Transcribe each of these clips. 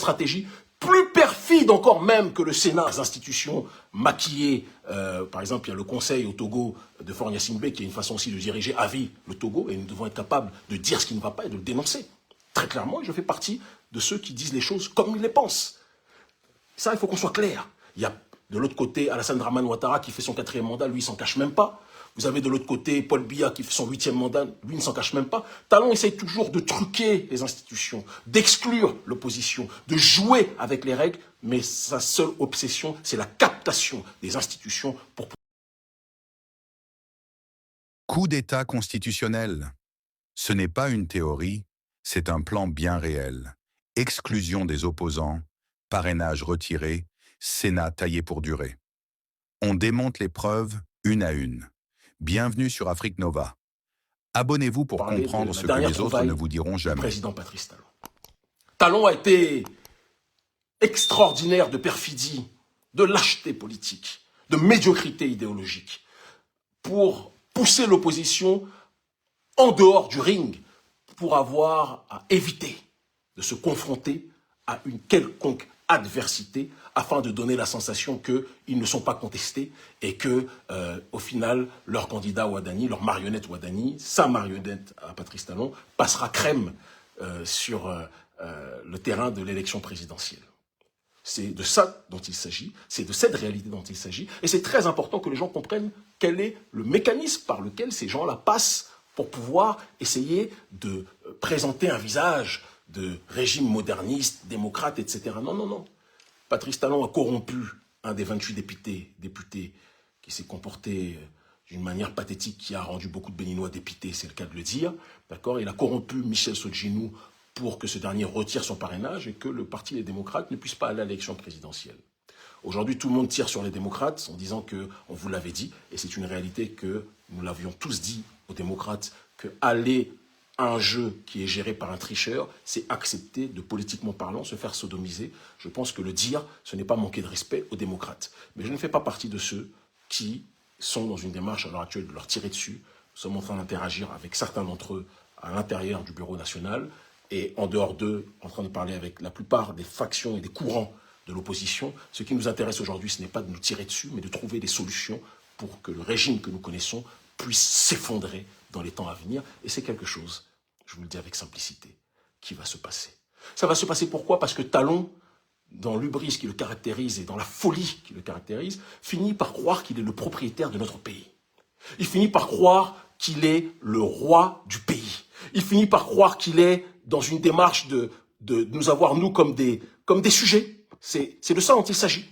stratégie plus perfide encore même que le Sénat, les institutions maquillées. Par exemple, il y a le Conseil au Togo de Faure Gnassingbé qui est une façon aussi de diriger à vie le Togo, et nous devons être capables de dire ce qui ne va pas et de le dénoncer. Très clairement, je fais partie de ceux qui disent les choses comme ils les pensent. Ça, il faut qu'on soit clair. Il y a de l'autre côté Alassane Dramane Ouattara qui fait son 4e mandat, lui, il s'en cache même pas. Vous avez de l'autre côté Paul Biya qui fait son 8e mandat, lui, il ne s'en cache même pas. Talon essaye toujours de truquer les institutions, d'exclure l'opposition, de jouer avec les règles, mais sa seule obsession, c'est la captation des institutions pour... Coup d'État constitutionnel. Ce n'est pas une théorie, c'est un plan bien réel. Exclusion des opposants, parrainage retiré, Sénat taillé pour durer. On démonte les preuves une à une. Bienvenue sur Afrique Nova. Abonnez-vous pour comprendre ce que les autres ne vous diront jamais. Président Patrice Talon. Talon a été extraordinaire de perfidie, de lâcheté politique, de médiocrité idéologique pour pousser l'opposition en dehors du ring pour avoir à éviter de se confronter à une quelconque adversité afin de donner la sensation qu'ils ne sont pas contestés et que, au final, leur candidat Ouadani, leur marionnette Ouadani, sa marionnette à Patrice Talon, passera crème sur le terrain de l'élection présidentielle. C'est de ça dont il s'agit, c'est de cette réalité dont il s'agit, et c'est très important que les gens comprennent quel est le mécanisme par lequel ces gens-là passent pour pouvoir essayer de présenter un visage de régime moderniste, démocrate, etc. Non, non, non. Patrice Talon a corrompu un des 28 députés qui s'est comporté d'une manière pathétique, qui a rendu beaucoup de Béninois dépités, c'est le cas de le dire. D'accord. Il a corrompu Michel Sodjinou pour que ce dernier retire son parrainage et que le Parti des démocrates ne puisse pas aller à l'élection présidentielle. Aujourd'hui, tout le monde tire sur les démocrates en disant qu'on vous l'avait dit, et c'est une réalité que nous l'avions tous dit aux démocrates, que aller à un jeu qui est géré par un tricheur, c'est accepter de, politiquement parlant, se faire sodomiser. Je pense que le dire, ce n'est pas manquer de respect aux démocrates. Mais je ne fais pas partie de ceux qui sont dans une démarche à l'heure actuelle de leur tirer dessus. Nous sommes en train d'interagir avec certains d'entre eux à l'intérieur du bureau national, et en dehors d'eux, en train de parler avec la plupart des factions et des courants de l'opposition. Ce qui nous intéresse aujourd'hui, ce n'est pas de nous tirer dessus, mais de trouver des solutions pour que le régime que nous connaissons puisse s'effondrer dans les temps à venir. Et c'est quelque chose, je vous le dis avec simplicité, qui va se passer. Ça va se passer pourquoi? Parce que Talon, dans l'hubris qui le caractérise et dans la folie qui le caractérise, finit par croire qu'il est le propriétaire de notre pays. Il finit par croire qu'il est le roi du pays. Il finit par croire qu'il est dans une démarche de nous avoir, nous, comme des sujets. C'est de ça dont il s'agit.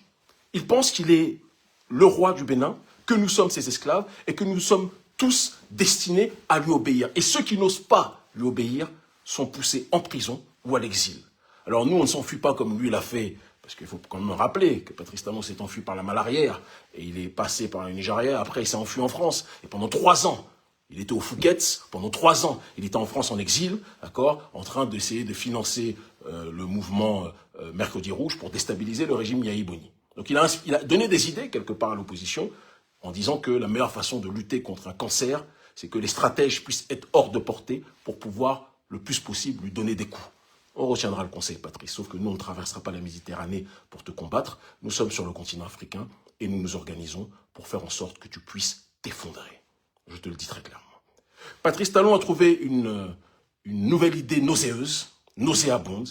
Il pense qu'il est le roi du Bénin, que nous sommes ses esclaves et que nous sommes tous destinés à lui obéir. Et ceux qui n'osent pas lui obéir sont poussés en prison ou à l'exil. Alors nous, on ne s'enfuit pas comme lui l'a fait, parce qu'il faut quand même rappeler que Patrice Talon s'est enfui par la malle arrière et il est passé par le Nigeria, après il s'est enfui en France. Et pendant 3 ans, il était au Fouquet's, pendant 3 ans, il était en France en exil, d'accord, en train d'essayer de financer le mouvement Mercredi Rouge pour déstabiliser le régime Yahi Boni. Donc il a donné des idées quelque part à l'opposition en disant que la meilleure façon de lutter contre un cancer, c'est que les stratèges puissent être hors de portée pour pouvoir le plus possible lui donner des coups. On retiendra le conseil, Patrice, sauf que nous, on ne traversera pas la Méditerranée pour te combattre. Nous sommes sur le continent africain et nous nous organisons pour faire en sorte que tu puisses t'effondrer. Je te le dis très clairement. Patrice Talon a trouvé une nouvelle idée nauséeuse, nauséabonde,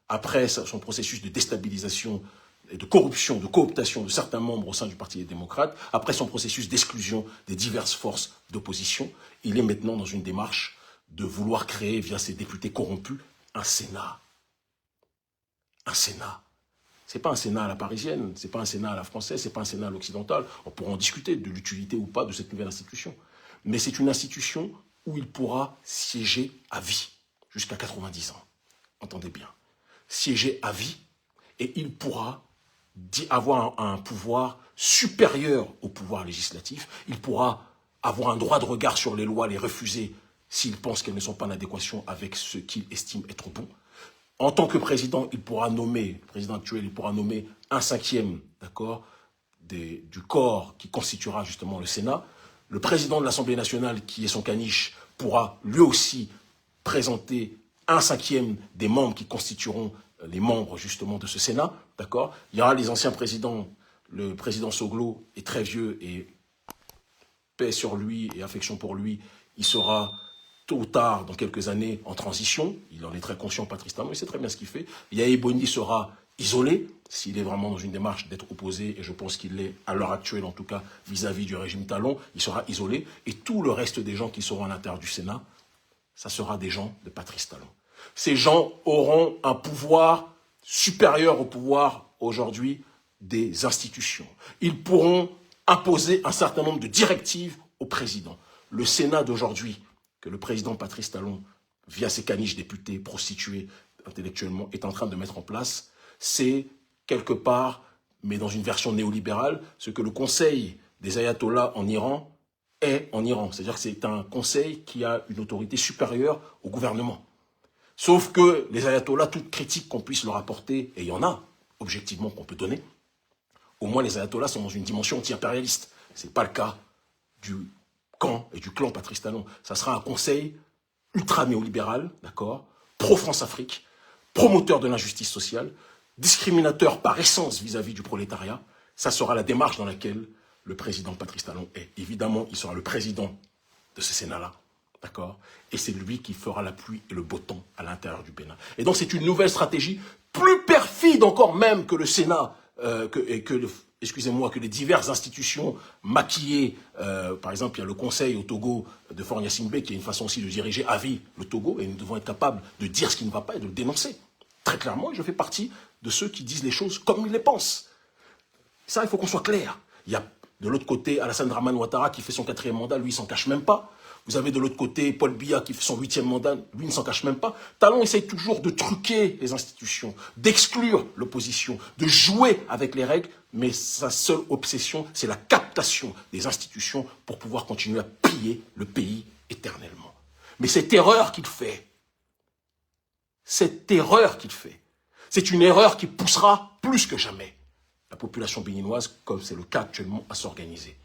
après son processus de déstabilisation et de corruption, de cooptation de certains membres au sein du Parti des démocrates, après son processus d'exclusion des diverses forces d'opposition. Il est maintenant dans une démarche de vouloir créer, via ses députés corrompus, un Sénat. Un Sénat. C'est pas un Sénat à la parisienne, c'est pas un Sénat à la française, c'est pas un Sénat à l'occidental. On pourra en discuter de l'utilité ou pas de cette nouvelle institution. Mais c'est une institution où il pourra siéger à vie, jusqu'à 90 ans. Entendez bien. Siéger à vie, et il pourra avoir un pouvoir supérieur au pouvoir législatif. Il pourra avoir un droit de regard sur les lois, les refuser s'il pense qu'elles ne sont pas en adéquation avec ce qu'il estime être bon. En tant que président, il pourra nommer, le président actuel, il pourra nommer un 5e, d'accord, du corps qui constituera justement le Sénat. Le président de l'Assemblée nationale, qui est son caniche, pourra lui aussi présenter un 5e des membres qui constitueront les membres justement de ce Sénat, d'accord? Il y aura les anciens présidents, le président Soglo est très vieux et paix sur lui et affection pour lui, il sera tôt ou tard, dans quelques années, en transition. Il en est très conscient, Patrice Talon, il sait très bien ce qu'il fait. Yaya Boni sera isolé, s'il est vraiment dans une démarche d'être opposé, et je pense qu'il l'est à l'heure actuelle, en tout cas, vis-à-vis du régime Talon, il sera isolé. Et tout le reste des gens qui seront à l'intérieur du Sénat, ça sera des gens de Patrice Talon. Ces gens auront un pouvoir supérieur au pouvoir, aujourd'hui, des institutions. Ils pourront imposer un certain nombre de directives au président. Le Sénat d'aujourd'hui, que le président Patrice Talon, via ses caniches députés prostitués intellectuellement, est en train de mettre en place, c'est quelque part, mais dans une version néolibérale, ce que le conseil des ayatollahs en Iran est en Iran. C'est-à-dire que c'est un conseil qui a une autorité supérieure au gouvernement. Sauf que les ayatollahs, toute critique qu'on puisse leur apporter, et il y en a, objectivement, qu'on peut donner, au moins les ayatollahs sont dans une dimension anti-impérialiste. Ce n'est pas le cas du camp et du clan Patrice Talon. Ça sera un conseil ultra-néolibéral, d'accord, pro-France-Afrique, promoteur de l'injustice sociale, discriminateur par essence vis-à-vis du prolétariat. Ça sera la démarche dans laquelle le président Patrice Talon est. Évidemment, il sera le président de ce Sénat-là, d'accord, et c'est lui qui fera la pluie et le beau temps à l'intérieur du Bénin. Et donc, c'est une nouvelle stratégie, plus perfide encore même que le Sénat, que les diverses institutions maquillées. Par exemple, il y a le Conseil au Togo de Faure Gnassingbé, qui est une façon aussi de diriger à vie le Togo, et nous devons être capables de dire ce qui ne va pas et de le dénoncer. Très clairement, et je fais partie de ceux qui disent les choses comme ils les pensent. Ça, il faut qu'on soit clair. Il y a de l'autre côté Alassane Dramane Ouattara qui fait son 4e mandat, lui, il s'en cache même pas. Vous avez de l'autre côté Paul Biya qui fait son 8e mandat, lui, il ne s'en cache même pas. Talon essaye toujours de truquer les institutions, d'exclure l'opposition, de jouer avec les règles, mais sa seule obsession, c'est la captation des institutions pour pouvoir continuer à piller le pays éternellement. Mais cette erreur qu'il fait, c'est une erreur qui poussera plus que jamais la population béninoise, comme c'est le cas actuellement, à s'organiser.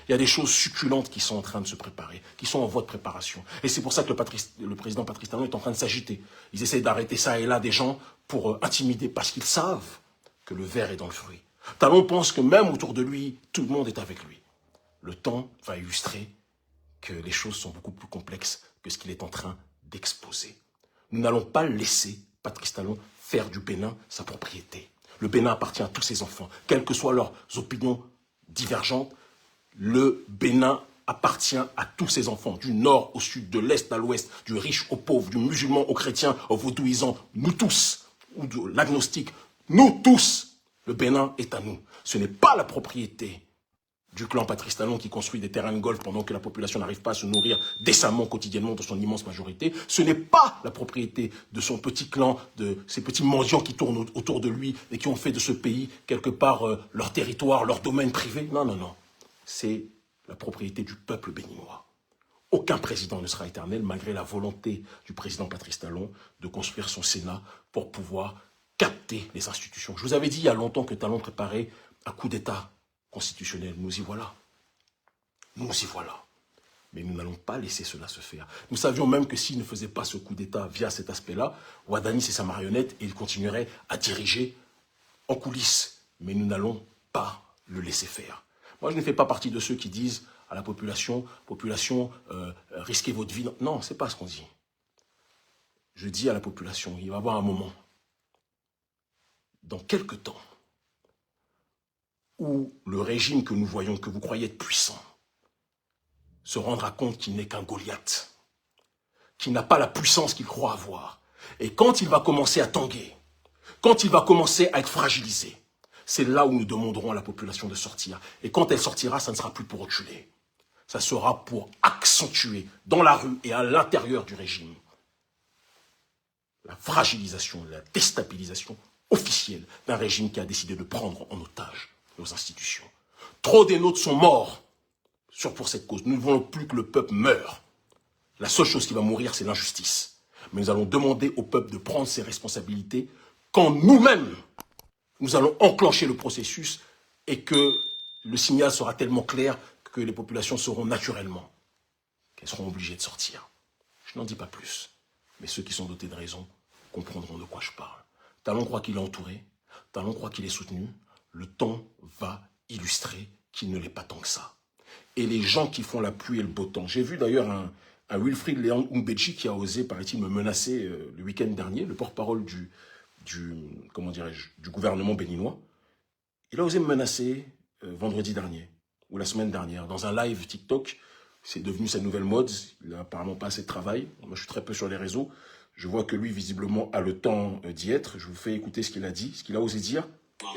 Il y a des choses succulentes qui sont en train de se préparer, qui sont en voie de préparation. Et c'est pour ça que le président Patrice Talon est en train de s'agiter. Ils essaient d'arrêter ça et là des gens pour intimider, parce qu'ils savent que le ver est dans le fruit. Talon pense que même autour de lui, tout le monde est avec lui. Le temps va illustrer que les choses sont beaucoup plus complexes que ce qu'il est en train d'exposer. Nous n'allons pas laisser Patrice Talon faire du Bénin sa propriété. Le Bénin appartient à tous ses enfants, quelles que soient leurs opinions divergentes. Le Bénin appartient à tous ses enfants, du nord au sud, de l'est à l'ouest, du riche au pauvre, du musulman au chrétien, au vaudouisant, nous tous, ou de l'agnostique, nous tous, le Bénin est à nous. Ce n'est pas la propriété du clan Patrice Talon qui construit des terrains de golf pendant que la population n'arrive pas à se nourrir décemment, quotidiennement, dans son immense majorité. Ce n'est pas la propriété de son petit clan, de ces petits mendiants qui tournent autour de lui et qui ont fait de ce pays, quelque part, leur territoire, leur domaine privé. Non, non, non. C'est la propriété du peuple béninois. Aucun président ne sera éternel, malgré la volonté du président Patrice Talon de construire son Sénat pour pouvoir capter les institutions. Je vous avais dit il y a longtemps que Talon préparait un coup d'État constitutionnel. Nous y voilà. Nous y voilà. Mais nous n'allons pas laisser cela se faire. Nous savions même que s'il ne faisait pas ce coup d'État via cet aspect-là, Ouadani, c'est sa marionnette et il continuerait à diriger en coulisses. Mais nous n'allons pas le laisser faire. Moi, je ne fais pas partie de ceux qui disent à la population, risquez votre vie. Non, ce n'est pas ce qu'on dit. Je dis à la population, il va y avoir un moment, dans quelques temps, où le régime que nous voyons, que vous croyez être puissant, se rendra compte qu'il n'est qu'un Goliath, qu'il n'a pas la puissance qu'il croit avoir. Et quand il va commencer à tanguer, quand il va commencer à être fragilisé, c'est là où nous demanderons à la population de sortir. Et quand elle sortira, ça ne sera plus pour reculer. Ça sera pour accentuer dans la rue et à l'intérieur du régime la fragilisation, la déstabilisation officielle d'un régime qui a décidé de prendre en otage nos institutions. Trop des nôtres sont morts pour cette cause. Nous ne voulons plus que le peuple meure. La seule chose qui va mourir, c'est l'injustice. Mais nous allons demander au peuple de prendre ses responsabilités quand nous-mêmes, nous allons enclencher le processus et que le signal sera tellement clair que les populations sauront naturellement qu'elles seront obligées de sortir. Je n'en dis pas plus. Mais ceux qui sont dotés de raison comprendront de quoi je parle. Talon croit qu'il est entouré. Talon croit qu'il est soutenu. Le temps va illustrer qu'il ne l'est pas tant que ça. Et les gens qui font la pluie et le beau temps. J'ai vu d'ailleurs un Wilfried Léon Oumbeji qui a osé, paraît-il, me menacer le week-end dernier, le porte-parole comment dirais-je, du gouvernement béninois. Il a osé me menacer vendredi dernier, ou la semaine dernière, dans un live TikTok. C'est devenu sa nouvelle mode. Il n'a apparemment pas assez de travail. Moi, je suis très peu sur les réseaux. Je vois que lui, visiblement, a le temps d'y être. Je vous fais écouter ce qu'il a dit, ce qu'il a osé dire.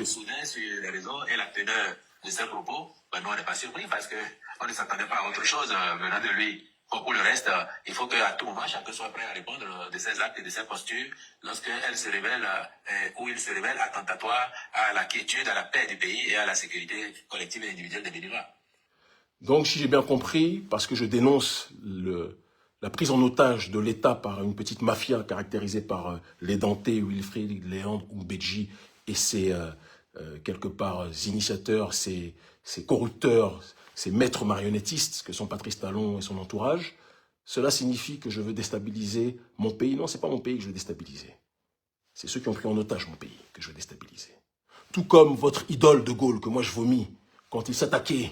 Soudain, sur les réseaux, et la teneur de ses propos, ben, nous, on n'est pas surpris parce qu'on ne s'attendait pas à autre chose venant de lui. Pour le reste, il faut qu'à tout moment, chacun soit prêt à répondre de ses actes et de ses postures lorsqu'elle se révèle, ou il se révèle attentatoire à la quiétude, à la paix du pays et à la sécurité collective et individuelle des Béninois. Donc, si j'ai bien compris, parce que je dénonce la prise en otage de l'État par une petite mafia caractérisée par l'édenté Wilfried Léandre Oumbeji et ses, quelque part, initiateurs, ses corrupteurs, ses maîtres marionnettistes que sont Patrice Talon et son entourage, cela signifie que je veux déstabiliser mon pays. Non, ce n'est pas mon pays que je veux déstabiliser. C'est ceux qui ont pris en otage mon pays que je veux déstabiliser. Tout comme votre idole de Gaulle, que moi je vomis, quand il s'attaquait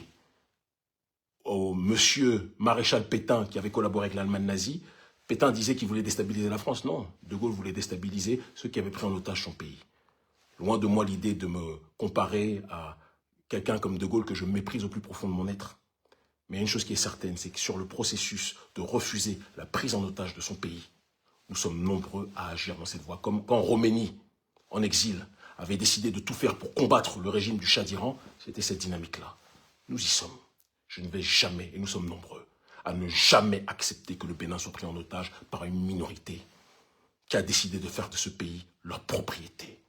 au monsieur maréchal Pétain qui avait collaboré avec l'Allemagne nazie, Pétain disait qu'il voulait déstabiliser la France. Non, De Gaulle voulait déstabiliser ceux qui avaient pris en otage son pays. Loin de moi l'idée de me comparer à quelqu'un comme De Gaulle que je méprise au plus profond de mon être. Mais il y a une chose qui est certaine, c'est que sur le processus de refuser la prise en otage de son pays, nous sommes nombreux à agir dans cette voie. Comme quand Roménie, en exil, avait décidé de tout faire pour combattre le régime du Shah d'Iran, c'était cette dynamique-là. Nous y sommes. Je ne vais jamais, et nous sommes nombreux, à ne jamais accepter que le Bénin soit pris en otage par une minorité qui a décidé de faire de ce pays leur propriété.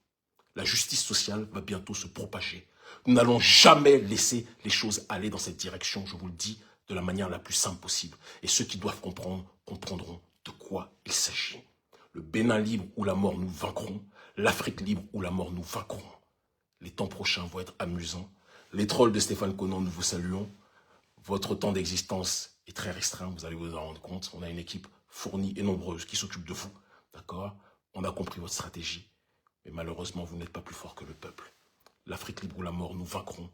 La justice sociale va bientôt se propager. Nous n'allons jamais laisser les choses aller dans cette direction, je vous le dis, de la manière la plus simple possible. Et ceux qui doivent comprendre, comprendront de quoi il s'agit. Le Bénin libre ou la mort, nous vaincrons. L'Afrique libre ou la mort, nous vaincrons. Les temps prochains vont être amusants. Les trolls de Stéphane Conan, nous vous saluons. Votre temps d'existence est très restreint, vous allez vous en rendre compte. On a une équipe fournie et nombreuse qui s'occupe de vous. D'accord? On a compris votre stratégie. Mais malheureusement, vous n'êtes pas plus fort que le peuple. L'Afrique libre ou la mort, nous vaincrons.